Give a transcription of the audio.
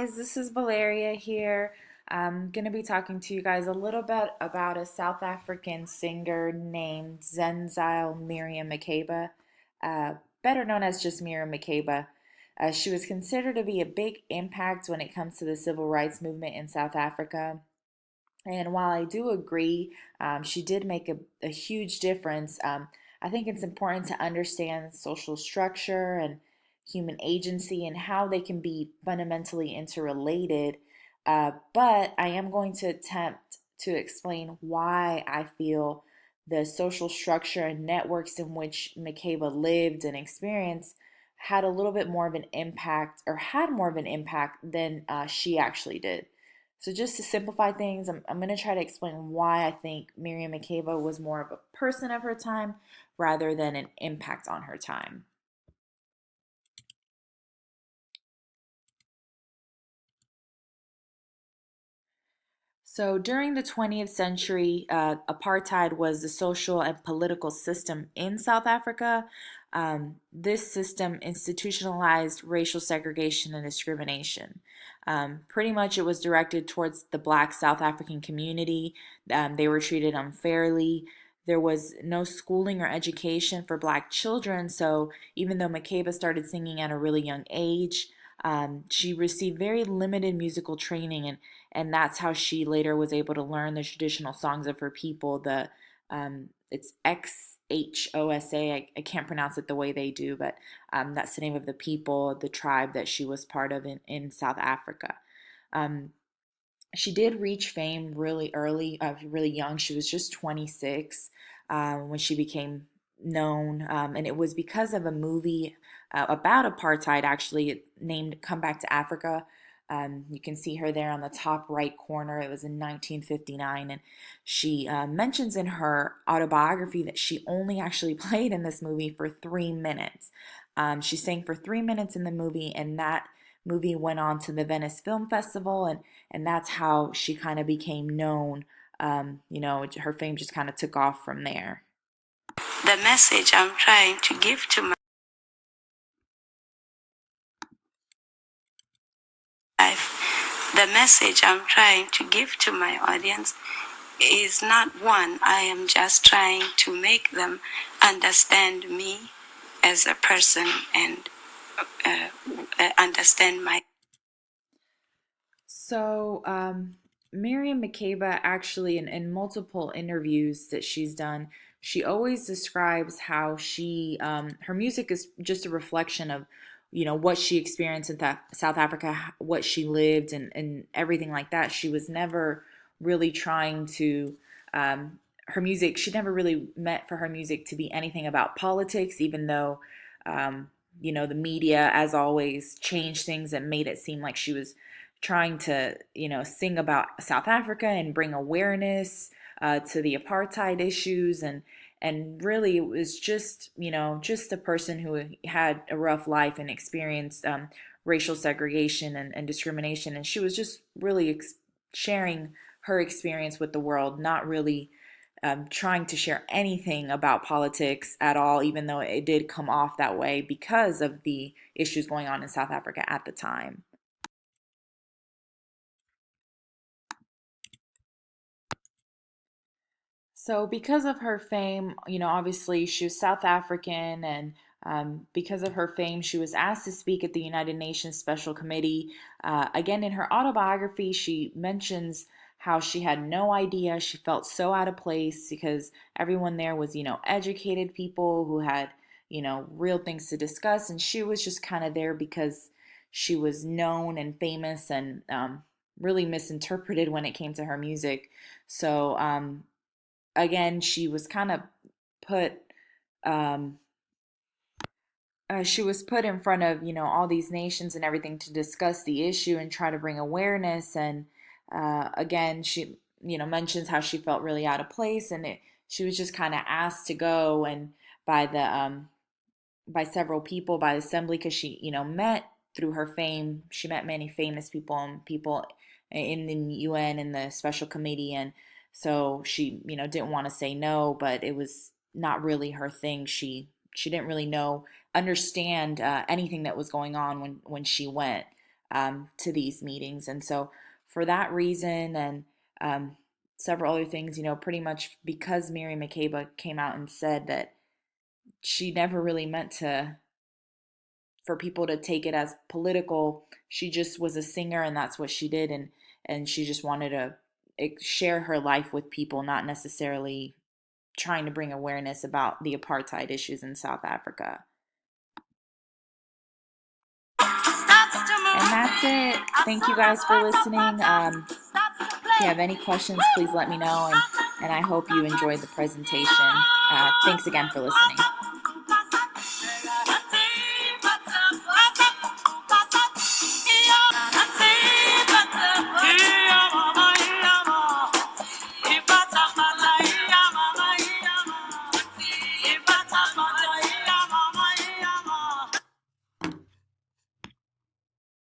guys, this is Valeria here. I'm going to be talking to you guys a little bit about a South African singer named Zenzile Miriam Makeba, uh, better known as just Miriam Makeba. She was considered to be a big impact when it comes to the civil rights movement in South Africa. And while I do agree, she did make a huge difference. I think it's important to understand social structure and human agency and how they can be fundamentally interrelated. But I am going to attempt to explain why I feel the social structure and networks in which Makeba lived and experienced had a little bit more of an impact, or had more of an impact than she actually did. So just to simplify things, I'm going to try to explain why I think Miriam Makeba was more of a person of her time rather than an impact on her time. So during the 20th century, apartheid was the social and political system in South Africa. This system institutionalized racial segregation and discrimination. Pretty much it was directed towards the black South African community. They were treated unfairly. There was no schooling or education for black children, so even though Makeba started singing at a really young age, she received very limited musical training, and that's how she later was able to learn the traditional songs of her people. It's XHOSA. I can't pronounce it the way they do, but that's the name of the people, the tribe that she was part of in South Africa. Um, she did reach fame really early, really young. She was just 26 when she became known, and it was because of a movie about apartheid, actually, named "Come Back to Africa." You can see her there on the top right corner. It was in 1959, and she mentions in her autobiography that she only actually played in this movie for 3 minutes. She sang for 3 minutes in the movie, and that movie went on to the Venice Film Festival, and that's how she kind of became known. Her fame just kind of took off from there. The message I'm trying to give to my life, the message I'm trying to give to my audience is not one. I am just trying to make them understand me as a person and understand my. So, Miriam Makeba actually, in multiple interviews that she's done, she always describes how her music is just a reflection of, what she experienced in South Africa, what she lived, and everything like that. She was never really trying to, her music, she never really meant for her music to be anything about politics, even though, the media, as always, changed things and made it seem like she was trying to, sing about South Africa and bring awareness to the apartheid issues, and really it was just, just a person who had a rough life and experienced racial segregation and discrimination, and she was just really sharing her experience with the world, not really trying to share anything about politics at all, even though it did come off that way because of the issues going on in South Africa at the time. So, because of her fame, obviously she was South African, and because of her fame, she was asked to speak at the United Nations Special Committee. Again, in her autobiography, she mentions how she had no idea. She felt so out of place because everyone there was, educated people who had, real things to discuss, and she was just kind of there because she was known and famous, and really misinterpreted when it came to her music. So, again, she was kind of put um, she was put in front of, all these nations and everything to discuss the issue and try to bring awareness. And again, she, mentions how she felt really out of place, and she was just kind of asked to go, and by the by several people, by the assembly, because she, met through her fame. She met many famous people and people in the UN and the special committee, and so she, didn't want to say no, but it was not really her thing. She didn't really understand anything that was going on when she went. to these meetings. And so, for that reason, and several other things, pretty much because Mary McCabe came out and said that she never really meant for people to take it as political. She just was a singer, and that's what she did, and she just wanted to share her life with people, not necessarily trying to bring awareness about the apartheid issues in South Africa. And that's it. Thank you guys for listening. If you have any questions, please let me know, and I hope you enjoyed the presentation. Thanks again for listening.